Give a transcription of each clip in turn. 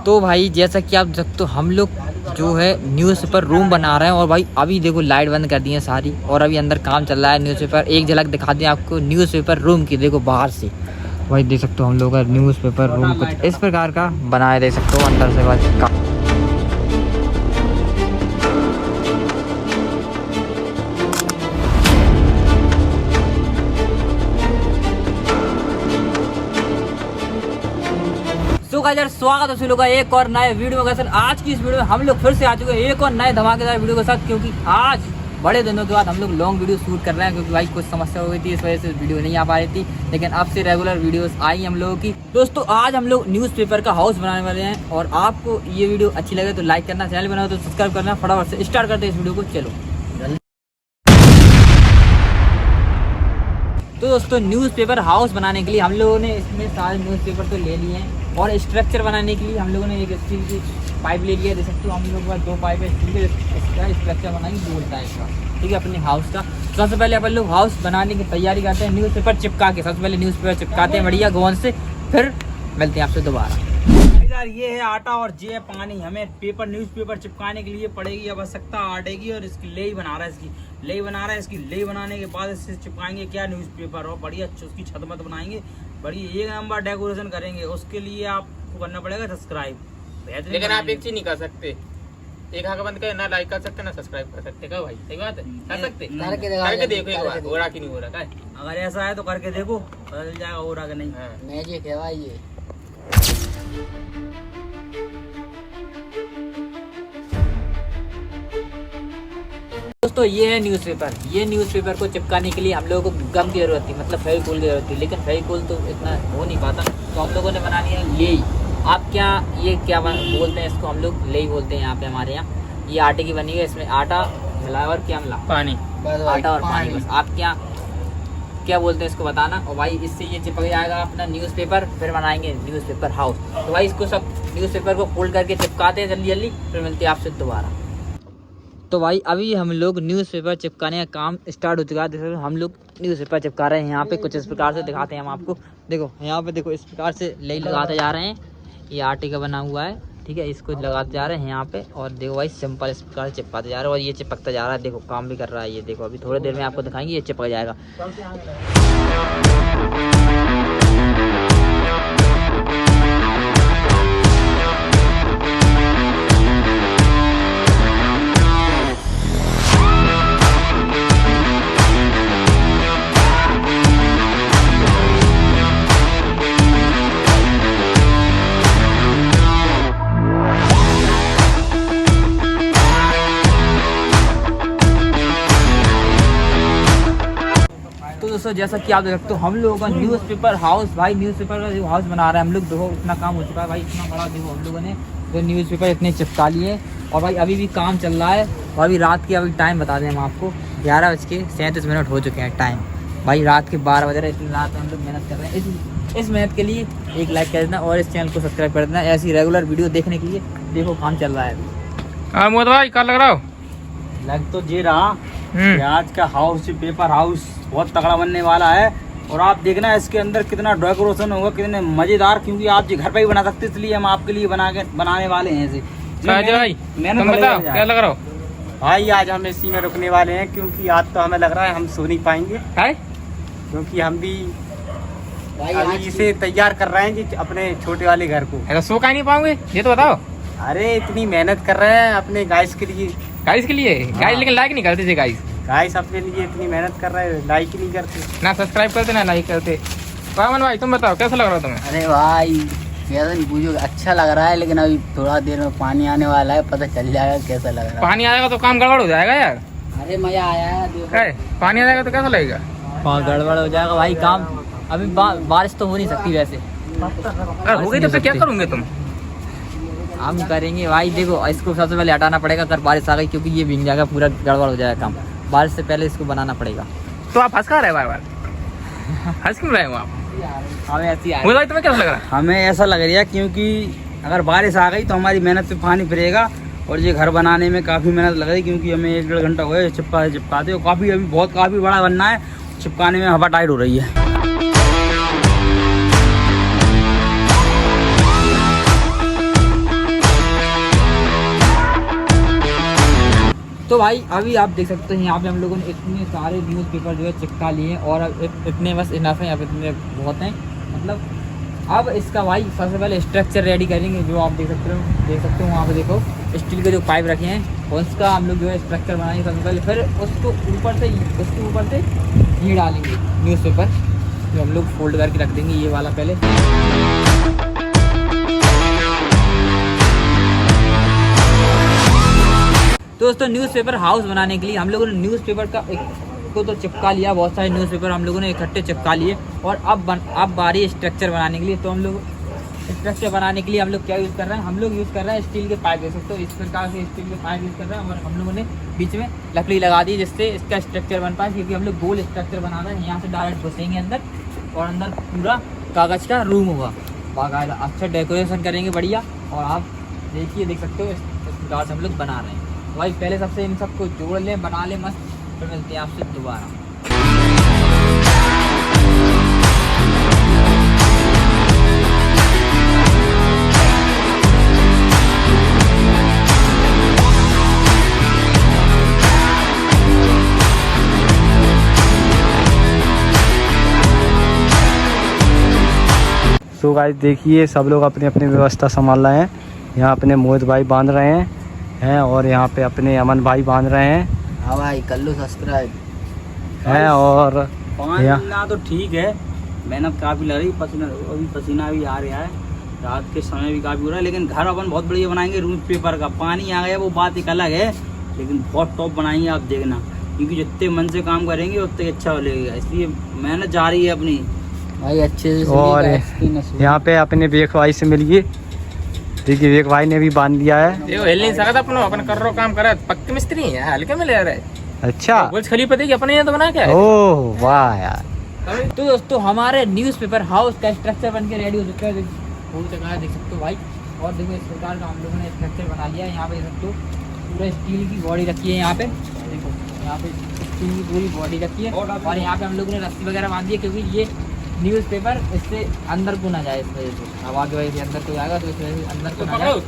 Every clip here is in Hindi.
तो भाई जैसा कि आप देख, तो हम लोग जो है न्यूज़पेपर रूम बना रहे हैं। और भाई अभी देखो लाइट बंद कर दी है सारी और अभी अंदर काम चल रहा है। न्यूज़पेपर एक झलक दिखा दें आपको न्यूज़पेपर रूम की, देखो बाहर से भाई देख सकते हो हम लोग का न्यूज़पेपर रूम कुछ इस प्रकार का बनाए, देख सकते हो अंदर से भाई। यार स्वागत है सभी लोगों का एक और नए वीडियो में। सर आज की इस वीडियो में हम लोग फिर से आ चुके हैं एक और नए धमाकेदार वीडियो के साथ, क्योंकि आज बड़े दिनों के बाद हम लोग लॉन्ग वीडियो शूट कर रहे हैं। क्योंकि भाई कुछ समस्या हो गई थी, इस वजह से वीडियो नहीं आ पा रही थी, लेकिन अब से रेगुलर वीडियोस आई हम लोगों की। दोस्तों आज हम लोग न्यूज़पेपर का हाउस बनाने वाले हैं और आपको ये वीडियो अच्छी लगे तो लाइक करना, चैनल बनाओ तो सब्सक्राइब करना। फटाफट से स्टार्ट करते हैं इस वीडियो को, चलो। तो दोस्तों न्यूज़पेपर हाउस बनाने के लिए हम लोगों ने इसमें सारे न्यूज़पेपर तो ले लिए हैं और स्ट्रक्चर बनाने के लिए हम लोगों ने एक स्टील की पाइप ले लिया। देख सकते हो हम लोग के पास 2 पाइप है स्टील के, इसका स्ट्रक्चर बनाएंगे गोल टाइप का, ठीक है, अपने हाउस का। सबसे पहले अपन लोग हाउस बनाने की तैयारी करते हैं, न्यूज़पेपर चिपका के। सबसे पहले न्यूज़पेपर चिपकाते हैं बढ़िया गोंद से, फिर मिलते हैं आपसे दोबारा। यार ये है आटा और ये है पानी। हमें पेपर न्यूज़पेपर चिपकाने के लिए पड़ेगी आवश्यकता आटे की, और इसकी लेई बना रहा है, इसकी लेई बनाने के बाद इससे चिपकाएंगे क्या न्यूज़पेपर, और बढ़िया उसकी छत मत बनाएंगे, बढ़िया एक नंबर डेकोरेशन करेंगे। उसके लिए आपको करना पड़ेगा सब्सक्राइब। लेकिन आप एक चीज नहीं कर सकते, एक आंख बंद कर ना लाइक कर सकते ना सब्सक्राइब कर सकते। क्या भाई सही बात है, कर सकते करके देखो एक बार, हो रहा कि नहीं हो रहा है। अगर ऐसा है तो करके देखो, पता चल जाएगा हो रहा कि नहीं। मैजिक है भाई ये। दोस्तों ये है न्यूज़पेपर। ये न्यूज़पेपर को चिपकाने के लिए हम लोगों को गम की जरूरत थी, मतलब फेविकोल की जरूरत थी, लेकिन फेविकोल तो इतना हो नहीं पाता, तो हम लोगों ने बना लिया लेई। आप ये क्या बोलते हैं इसको, हम लोग लेई बोलते हैं यहाँ पे हमारे यहाँ। ये आटे की बनी है, इसमें आटा मिला और क्या मिला, पानी, आटा और पानी बस। आप क्या बोलते हैं इसको बताना। और भाई इससे ये चिपक जाएगा अपना न्यूज़पेपर, फिर बनाएंगे न्यूज़पेपर हाउस। तो भाई इसको सब न्यूज़पेपर को फोल्ड करके चिपकाते हैं जल्दी जल्दी, फिर मिलते हैं आपसे दोबारा। तो भाई अभी हम लोग न्यूज़पेपर चिपकाने का काम स्टार्ट हो चुका है। देखो हम लोग न्यूज़पेपर चिपका रहे हैं यहाँ पे, कुछ इस प्रकार से दिखाते हैं हम आपको। देखो यहाँ पे देखो इस प्रकार से लेई लगाते जा रहे हैं, ये आटे का बना हुआ है, ठीक है, इसको लगाते जा रहे हैं यहाँ पे। और देखो भाई सिंपल इस प्रकार से चिपकाते जा रहे हैं और ये चिपकता जा रहा है, देखो काम भी कर रहा है ये। देखो अभी थोड़ी देर में आपको दिखाएंगे ये चिपक जाएगा। तो दोस्तों जैसा कि आप देख सकते हो हम लोगों का न्यूज़पेपर हाउस, भाई न्यूज़पेपर का जो हाउस बना रहे हैं हम लोग। देखो इतना काम हो चुका है भाई, इतना बड़ा देखो हम लोगों ने जो न्यूज़पेपर इतने चिपका लिए। और भाई अभी भी काम चल रहा है। और अभी रात की अभी टाइम बता दें हम आपको, 11:37 हो चुके हैं टाइम। भाई रात के 12 बज रहे, इतनी रात हम लोग मेहनत कर रहे हैं। इस मेहनत के लिए एक लाइक कर देना और इस चैनल को सब्सक्राइब कर देना, ऐसी रेगुलर वीडियो देखने के लिए। देखो काम चल रहा है अभी। मोहम्मद भाई क्या लग रहा हो? लग तो ये रहा कि आज का हाउस पेपर हाउस बहुत तगड़ा बनने वाला है। और आप देखना इसके अंदर कितना डेकोरेशन होगा, कितने मजेदार, क्योंकि आप ये घर पे ही बना सकते, इसलिए हम आपके लिए बनाने वाले हैं इसे। भाई तुम बताओ क्या लग रहा हो? भाई आज हम इसी में रुकने वाले हैं, क्योंकि आज तो हमें लग रहा है हम सो नहीं पाएंगे, क्योंकि हम भी अभी इसे तैयार कर रहे हैं जी अपने छोटे वाले घर को। ऐसा सो का नहीं पाओगे ये तो बताओ। अरे इतनी मेहनत कर रहे हैं अपने गाइस के लिए। गाइस के लिए? गाइस लेकिन लाइक नहीं करते थे गाइस अपने लिए इतनी मेहनत कर रहे हैं, लाइक ही नहीं करते, ना सब्सक्राइब करते ना लाइक करते। पावन भाई तुम बताओ कैसा लग रहा है तुम्हें? अरे भाई कैसा नहीं पूछो, अच्छा लग रहा है, लेकिन अभी थोड़ा देर में पानी आने वाला है, पता चल जाएगा कैसा लग रहा है। पानी आएगा तो काम गड़बड़ हो जाएगा यार। अरे मजा आया है, पानी आ जाएगा तो कैसा लगेगा? गड़बड़ हो जाएगा भाई काम। अभी बारिश तो हो नहीं सकती वैसे, हो गई तब से क्या करोगे तुम? हम करेंगे भाई। देखो इसको सबसे पहले हटाना पड़ेगा अगर बारिश आ गई, क्योंकि ये भीग जाएगा, पूरा गड़बड़ हो जाएगा काम। बारिश से पहले इसको बनाना पड़ेगा। तो आप हंस कर रहे बार हंस क्यों रहे हो आप? हमें ऐसी तुम्हें कैसा लग रहा है? हमें ऐसा लग रहा है क्योंकि अगर बारिश आ गई तो हमारी मेहनत पे पानी फिरेगा, और ये घर बनाने में काफ़ी मेहनत लग रही, क्योंकि हमें 1-1.5 घंटा हो गया चिपकाते हो। काफ़ी काफ़ी बड़ा बनना है, चिपकाने में हवा टाइट हो रही है। तो भाई अभी आप देख सकते हैं यहाँ पे हम लोगों ने इतने सारे न्यूज़पेपर जो है चिपका लिए हैं और अब इतने बस इनफ हैं, अब इतने बहुत हैं। मतलब अब इसका भाई सबसे पहले स्ट्रक्चर रेडी करेंगे, जो आप देख सकते हो वहाँ पे देखो स्टील के जो पाइप रखे हैं उसका हम लोग जो है स्ट्रक्चर बनाएंगे सबसे पहले, फिर उसके ऊपर से ये डालेंगे न्यूज़पेपर, जो हम लोग फोल्ड करके रख देंगे ये वाला पहले। दोस्तों न्यूज़पेपर हाउस बनाने के लिए हम लोगों ने न्यूज़पेपर का को तो चिपका लिया, बहुत सारे न्यूज़पेपर हम लोगों ने इकट्ठे चिपका लिए और अब बारी स्ट्रक्चर बनाने के लिए। तो हम लोग स्ट्रक्चर बनाने के लिए हम लोग क्या यूज़ कर रहे हैं, हम लोग यूज़ कर रहे हैं स्टील के पाइप, देख सकते हो इस प्रकार से स्टील के पाइप यूज़ कर रहे हैं और हम लोगों ने बीच में लकड़ी लगा दी जिससे इसका स्ट्रक्चर बन पाए, क्योंकि हम लोग गोल स्ट्रक्चर बना रहे हैं। यहाँ से डायरेक्ट घुसेंगे अंदर और अंदर पूरा कागज़ का रूम होगा, बाकायदा अच्छा डेकोरेशन करेंगे बढ़िया। और आप देखिए देख सकते हो इस प्रकार से हम लोग बना रहे हैं। भाई पहले सबसे इन सबको जोड़ लें, बना लें मस्त, फिर मिलते हैं आपसे दोबारा। सो गाइस देखिए सब लोग अपनी अपनी व्यवस्था संभाल रहे हैं। यहाँ अपने मोहित भाई बांध रहे हैं और यहाँ पे अपने अमन भाई बांध रहे हैं। हाँ भाई कर लो सब्सक्राइब। हैं और पाना तो ठीक है, मेहनत काफ़ी लग रही, पसीना भी आ रहा है, रात के समय भी काफ़ी हो रहा है, लेकिन घर अपन बहुत बढ़िया बनाएंगे। न्यूज़पेपर का पानी आ गया वो बात एक अलग है, लेकिन बहुत टॉप बनाएंगे आप देखना, क्योंकि जितने मन से काम करेंगे उतने अच्छा लगेगा, इसलिए मेहनत जारी है अपनी भाई अच्छे से। और यहाँ पे अपने वेख भाई से मिलिए, देखिए वेख भाई ने भी बांध दिया है। देखो हिल नहीं सकता अपन, अपन कर रहा काम करा, पक्के मिस्त्री हैं, हल्के में ले रहे। अच्छा बुर्ज खलीफा देखिए अपने यहाँ तो बना क्या है। ओह वाह यार। तो दोस्तों हमारे न्यूज़पेपर हाउस का स्ट्रक्चर बन के रेडी हो चुका है, देख सकते हो भाई। और देखो इस प्रकार का हम लोगों ने स्ट्रक्चर बना लिया है। यहाँ पे देख सकते हो पूरा स्टील की बॉडी रखी है, यहाँ पे देखो यहाँ पे स्टील की पूरी बॉडी रखी है और यहाँ पे हम लोगों ने रस्सी वगैरह बांध दी है, क्योंकि ये न्यूज़पेपर इससे अंदर को ना जाए, इस वजह से हवा की वजह से अंदर को जाएगा, तो इस वजह से अंदर को ना जाए।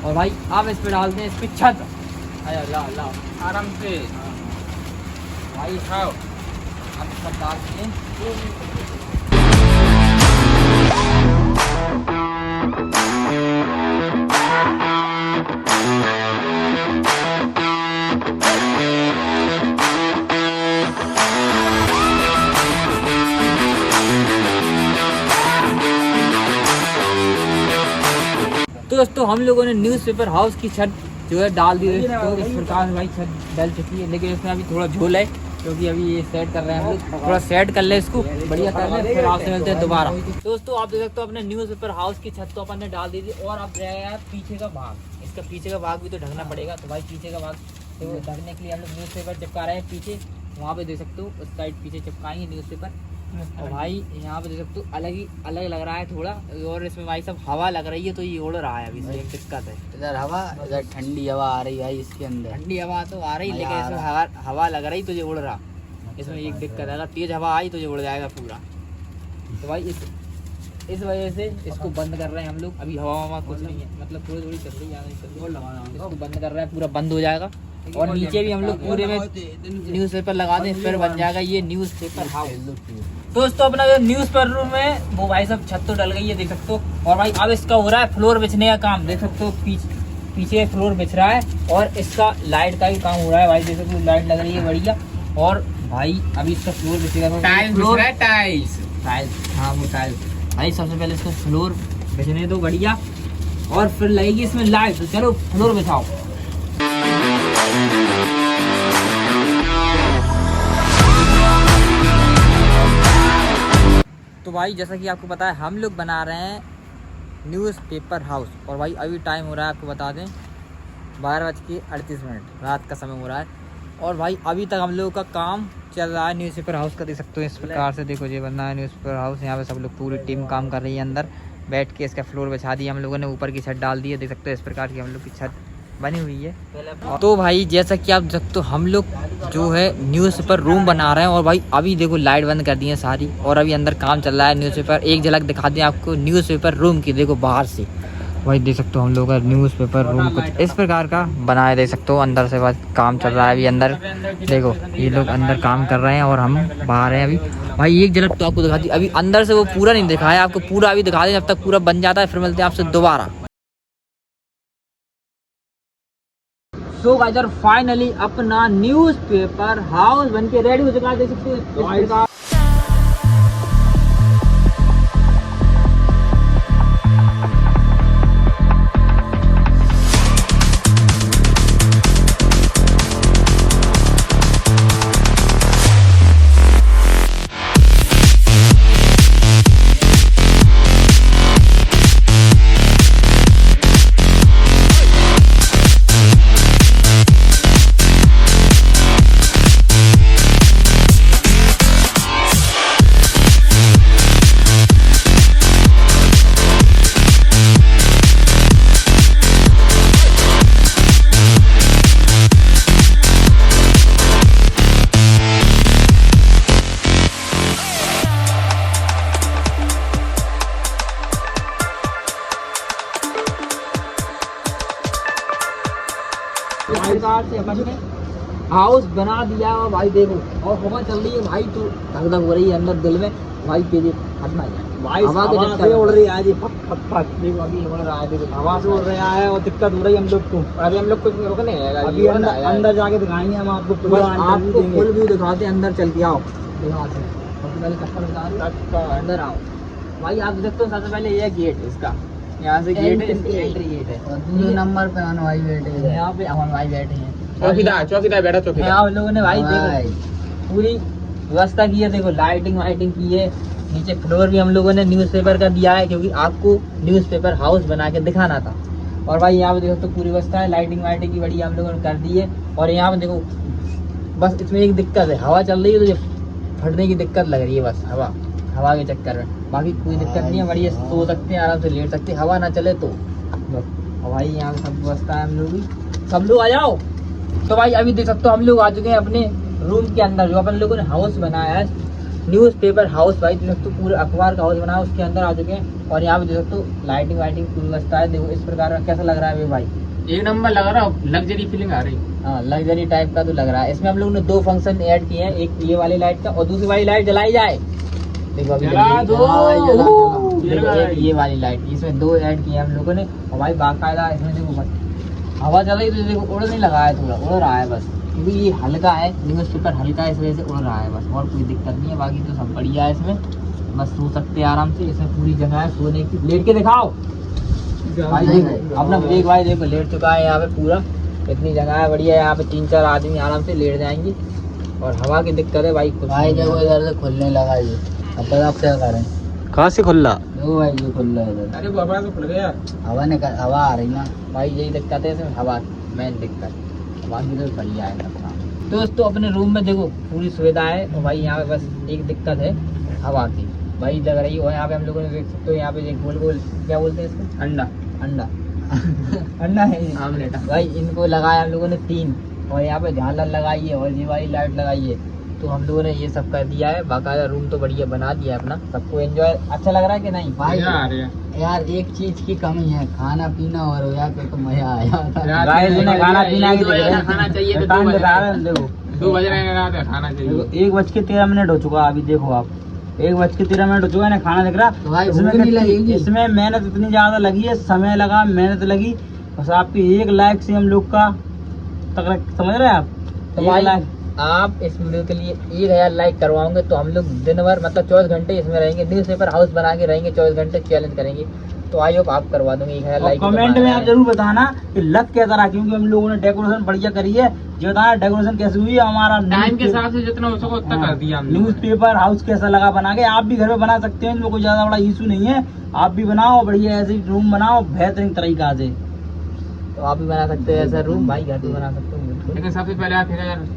और भाई आप इस पे डालते हैं इस पे छत, आराम से भाई खाओ। आप सब डालते हैं। तो दोस्तों हम लोगों ने न्यूज़पेपर हाउस की छत जो है डाल दी है, तो इस प्रकार से भाई छत डल चुकी है, लेकिन इसमें अभी थोड़ा झोल है, क्योंकि अभी ये सेट कर रहे हैं हम लोग, थोड़ा सेट कर ले इसको बढ़िया कर ले, फिर आपसे मिलते हैं दोबारा। दोस्तों आप देख सकते हो अपने न्यूज़पेपर हाउस की छत तो अपन ने डाल दी थी, और अब रहेगा पीछे का भाग, इसका पीछे का भाग भी तो ढकना पड़ेगा। तो भाई पीछे का भाग तो ढकने के लिए हम लोग न्यूज़पेपर चिपका रहे हैं पीछे, वहाँ पे देख सकते हो उस साइड पीछे चिपकाएंगे न्यूज़पेपर। और भाई यहाँ पे देख सकते हो अलग लग रहा है थोड़ा, और इसमें भाई सब हवा लग रही है, तो ये उड़ रहा है अभी से दिक्कत है। इधर हवा, इधर ठंडी हवा आ रही भाई इसके अंदर। ठंडी हवा तो आ रही, लेकिन इसमें हवा लग रही तो ये उड़ रहा, इसमें एक दिक्कत है, अगर तेज हवा आई तो ये उड़ जाएगा पूरा। तो भाई इस वजह से इसको बंद कर रहे हैं हम लोग, अभी हवा कुछ नहीं है, मतलब थोड़ी थोड़ी चल रही है, इसको बंद कर रहे हैं, पूरा बंद हो जाएगा। और नीचे भी हम लोग पूरे में न्यूज़पेपर लगा दें, फिर बन जाएगा ये न्यूज़पेपर हाउस। दोस्तों अपना जो न्यूज़पेपर रूम है वो भाई सब छत तो डल गई है, देख सकते हो। और भाई अब इसका हो रहा है फ्लोर बिछने का काम, देख सकते हो पीछे फ्लोर बिछ रहा है, और इसका लाइट का भी काम हो रहा है भाई, देख सकते हो लाइट लग रही है बढ़िया। और भाई अभी इसका फ्लोर बिछेगा, टाइल्स हाँ वो टाइल्स। भाई सबसे पहले इसको फ्लोर बिछने दो बढ़िया, और फिर लगेगी इसमें लाइट। तो चलो फ्लोर बिछाओ। तो भाई जैसा कि आपको पता है हम लोग बना रहे हैं न्यूज़पेपर हाउस, और भाई अभी टाइम हो रहा है आपको बता दें 12:38 रात का समय हो रहा है। और भाई अभी तक हम लोगों का काम चल रहा है न्यूज़पेपर हाउस का, देख सकते हो इस प्रकार से। देखो ये बनना है न्यूज़पेपर हाउस, यहाँ पे सब लोग पूरी टीम काम कर रही है, अंदर बैठ के इसका फ्लोर बिछा दिया हम लोगों ने, ऊपर की छत डाल दी है, देख सकते हो इस प्रकार की हम लोग की छत बनी हुई है। तो भाई जैसा कि आप देख सकते हो हम लोग जो है न्यूज़पेपर रूम बना रहे हैं, और भाई अभी देखो लाइट बंद कर दी है सारी, और अभी अंदर काम चल रहा है न्यूज़पेपर। एक झलक दिखा दें आपको न्यूज़पेपर रूम की, देखो बाहर से वही देख सकते हो हम लोग का न्यूज़पेपर रूम कुछ इस प्रकार का बनाया, देख सकते हो अंदर से बस काम चल रहा है अभी अंदर। देखो ये लोग अंदर काम कर रहे हैं और हम बाहर हैं अभी। भाई एक झलक तो आपको दिखा दी, अभी अंदर से वो पूरा नहीं दिखाया आपको, पूरा अभी दिखा दें जब तक पूरा बन जाता है, फिर मिलते हैं आपसे दोबारा। सो गाइस यार फाइनली अपना न्यूज़पेपर हाउस बन के रेडी हो चुका है, देख सकते हो। से अपन ने हाउस बना दिया और भाई देखो और हवा चल रही है भाई, तो धक धक हो रही है अंदर दिल में भाई के लिए हटना भाई हवा से उड़ रही है आज, फट फट फट देखो अभी उड़ रहा है, देखो हवा से उड़ रहा है और दिक्कत हो रही है हम लोग को। अभी हम लोग कुछ रोकने हैं, अभी अंदर जाके दिखाएंगे हम आपको पूरा, आपको फुल व्यू दिखाते हैं अंदर चल के आओ दिखाते हैं। सबसे पहले चक्कर बता रहे हो अंदर आओ भाई, आप देखते हो सबसे पहले ये गेट इसका, यहाँ से गेट है, इसकी एंट्री गेट है और दूसरे नंबर पे अमन भाई बैठे हैं, यहाँ पे अमन भाई बैठे हैं। चौकीदार बैठा चौकीदार। यहाँ हम लोगों ने भाई देखो पूरी व्यवस्था की है, देखो लाइटिंग वाइटिंग की है, नीचे फ्लोर भी हम लोगों ने न्यूज़पेपर का दिया है क्योंकि आपको न्यूज़पेपर हाउस बना के दिखाना था। और भाई यहाँ पे देखो तो पूरी व्यवस्था है, लाइटिंग वाइटिंग की बढ़िया हम लोगों ने कर दी है। और यहाँ पे देखो बस इसमें एक दिक्कत है, हवा चल रही है तो ये फटने की दिक्कत लग रही है बस हवा के चक्कर में, बाकी कोई दिक्कत नहीं है, बढ़िया सो सकते हैं आराम से, लेट सकते हैं, हवा ना चले तो बस। और भाई यहाँ पे सब व्यवस्था है हम लोग भी, सब लोग आ जाओ। तो भाई अभी देख सकते हो हम लोग आ चुके हैं अपने रूम के अंदर, जो अपन लोगों ने हाउस बनाया है न्यूज़पेपर हाउस, भाई देख सकते हो पूरे अखबार का हाउस बनाया उसके अंदर आ चुके हैं। और यहाँ पे देख सकते हो लाइटिंग वाइटिंग पूरी व्यवस्था है, देखो इस प्रकार का कैसा लग रहा है भाई, एक नंबर लग रहा है, लग्जरी फीलिंग आ रही। हाँ लग्जरी टाइप का तो लग रहा है। इसमें हम लोगों ने 2 फंक्शन ऐड किए हैं, एक ये वाली लाइट का और दूसरी वाली लाइट जलाई जाए, देखो अभी ये वाली लाइट, इसमें 2 ऐड किए हम लोगों ने। और भाई बाकायदा इसमें देखो हवा चल रही तो देखो उड़ नहीं लगा है, थोड़ा उड़ रहा है बस, क्योंकि ये हल्का है न्यूज़पेपर हल्का है इस वजह से उड़ रहा है बस, और कोई दिक्कत नहीं है, बाकी तो सब बढ़िया है इसमें, बस सो सकते हैं आराम से, इसमें पूरी जगह है सोने की। लेट के दिखाओ भाई, देखो अपना ब्रेक भाई देखो लेट चुका है यहाँ पे पूरा, इतनी जगह है बढ़िया, यहाँ पे 3-4 आदमी आराम से लेट जाएंगे। और हवा की दिक्कत है भाई कुछ भाई देखो इधर से खुलने लगा ये, अब आप क्या करें, कहाँ से खुला? देखो भाई ये खुल रहा है इधर, अरे बाबा तो खुल गया, हवा आ रही ना भाई, यही दिक्कत है इसमें, हवा मेन दिक्कत, बाकी तो बढ़िया है सब काम। दोस्तों अपने रूम में देखो पूरी सुविधा है, और भाई यहाँ पे बस एक दिक्कत है हवा की भाई लग रही है। और यहाँ पे हम लोगों ने देख सकते हो यहाँ पे एक गोल गोल क्या बोलते हैं इसको, अंडा अंडा है आमलेट भाई, इनको लगाया हम लोगों ने 3, और यहाँ पे झालर लगाई है और ये वाली लाइट लगाई है, तो हम लोगों ने ये सब कर दिया है। बाकायदा रूम तो बढ़िया बना दिया है अपना, सबको एंजॉय अच्छा लग रहा है कि नहीं भाई? आ रही है यार एक चीज की कमी है, खाना पीना और हो जाता तो मजा आ जाता। खाना पीना की खाना चाहिए तो टाइम बता रहे हैं, देखो 2 बज रहे हैं, खाना चाहिए। 1:13 हो चुका अभी, देखो आप 1:13 हो चुका है ना, खाना दिख रहा तो भाई भूख नहीं लगेगी? इसमें मेहनत इतनी ज्यादा लगी है, समय लगा, मेहनत लगी, बस आपकी 1 लाख से हम लोग का तक, समझ रहे हैं आप? तो भाई आप इस वीडियो के लिए 1000 लाइक करवाओगे तो हम लोग दिन भर मतलब 24 घंटे इसमें रहेंगे, न्यूज़पेपर हाउस बना के रहेंगे, 24 घंटे चैलेंज करेंगे, तो आई होप आप करवा दोगे 1000 लाइक। कमेंट में आप जरूर बताना कि लग कैसा रहा, क्योंकि हम लोगों ने डेकोरेशन बढ़िया करी है, जो बताना डेकोरेशन कैसी हुई है, हमारा टाइम के हिसाब से जितना हो सके उतना कर दिया हमने। न्यूज़पेपर हाउस कैसा लगा बना के, आप भी घर में बना सकते हैं, इनमें कोई ज्यादा बड़ा इशू नहीं है, आप भी बनाओ बढ़िया ऐसे रूम बनाओ बेहतरीन तरीका से, तो आप भी बना सकते हैं ऐसा रूम, भाई घर भी बना सकते हो। लेकिन सबसे पहले आप 1000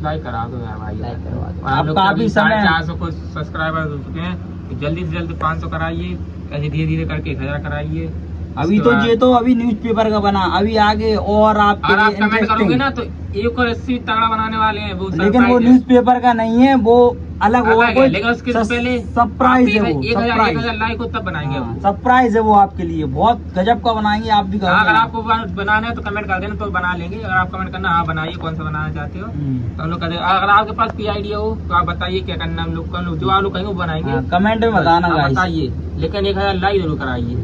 लाइक करा दो यार भाई, लाइक करवा दो। और आप लोग काफी समय 450 को सब्सक्राइबर हो चुके हैं, तो जल्दी से जल्दी 500 कराइए, ऐसे धीरे धीरे करके 1000 कराइए। अभी तो ये तो अभी न्यूज़पेपर का बना, अभी आगे और आप कमेंट करोगे ना तो एक और 80 तगड़ा बनाने वाले हैं वो, लेकिन वो न्यूज़पेपर का नहीं है, वो अलग होगा, अलग है, लेकिन उसके पहले सरप्राइज है वो, 1000 लाइक हो तब बनाएंगे हम। सरप्राइज है वो आपके लिए, बहुत गजब का बनाएंगे, आप भी हाँ, अगर कहोगे। आपको बनाना है तो कमेंट कर देना, तो बना लेंगे। अगर आप कमेंट करना हाँ बनाइए कौन सा बनाना चाहते हो तो हम लोग कर देंगे। अगर आपके पास कोई आइडिया हो तो आप बताइए क्या करना है, हम लोग जो आप लोग कहेंगे वो बनाएंगे। कमेंट में बताना आप गाइस, बताइए, लेकिन 1000 लाइक जरूर कराइए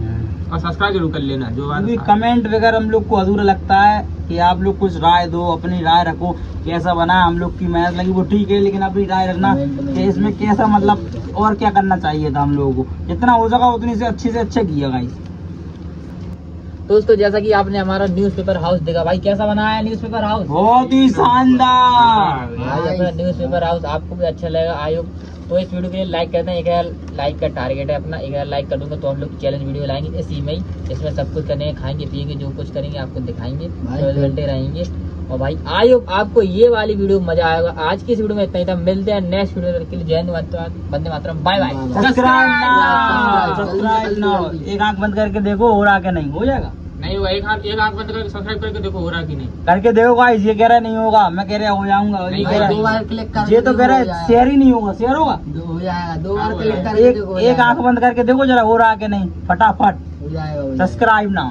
और सब्सक्राइब जरूर कर लेना। जो बात क्योंकि कमेंट वगैरह हम लोग को अधूरा लगता है कि आप लोग कुछ राय दो, अपनी राय रखो, कैसा बना है। हम लोग की मेहनत लगी वो ठीक है, लेकिन अपनी राय रखना कि इसमें कैसा मतलब और क्या करना चाहिए था हम लोगों को। जितना हो सका उतनी से अच्छा किया गाइस। दोस्तों जैसा कि आपने हमारा न्यूज़पेपर हाउस देखा, भाई कैसा बनाया है न्यूज़पेपर हाउस। बहुत ही शानदार। भाई अपना न्यूज़पेपर हाउस आपको भी अच्छा लगेगा आई होप। तो इस वीडियो के लिए लाइक करते हैं, 1000 लाइक का टारगेट है अपना। 1000 लाइक कर दूंगा तो हम लोग चैलेंज वीडियो लाएंगे इसी में ही। इसमें सब कुछ करेंगे, खाएंगे पिएंगे, जो कुछ करेंगे आपको दिखाएंगे, 24 घंटे रहेंगे। और भाई आई होप आपको ये वाली वीडियो मजा आएगा। आज की इस वीडियो में इतना ही था, मिलते हैं नेक्स्ट वीडियो के लिए। जय Hind, Vande Mataram, bye bye. Subscribe now. एक आंख बंद करके देखो हो रहा क्या, नहीं हो जाएगा। नहीं हुआ, एक आंख बंद करके सब्सक्राइब करके देखो हो रहा कि नहीं। करके देखो गाइस, ये कह रहा है नहीं होगा, मैं कह रहा हो जाऊंगा, ये कह रहा दो है, बार क्लिक कर ये तो कह रहा है शेयर ही नहीं होगा, शेयर होगा। हो जाएगा, 2 बार क्लिक करके देखो, हो एक जाएगा। आंख बंद करके देखो जरा हो रहा कि नहीं, फटाफट हो जाएगा, हो जाएगा। Subscribe now.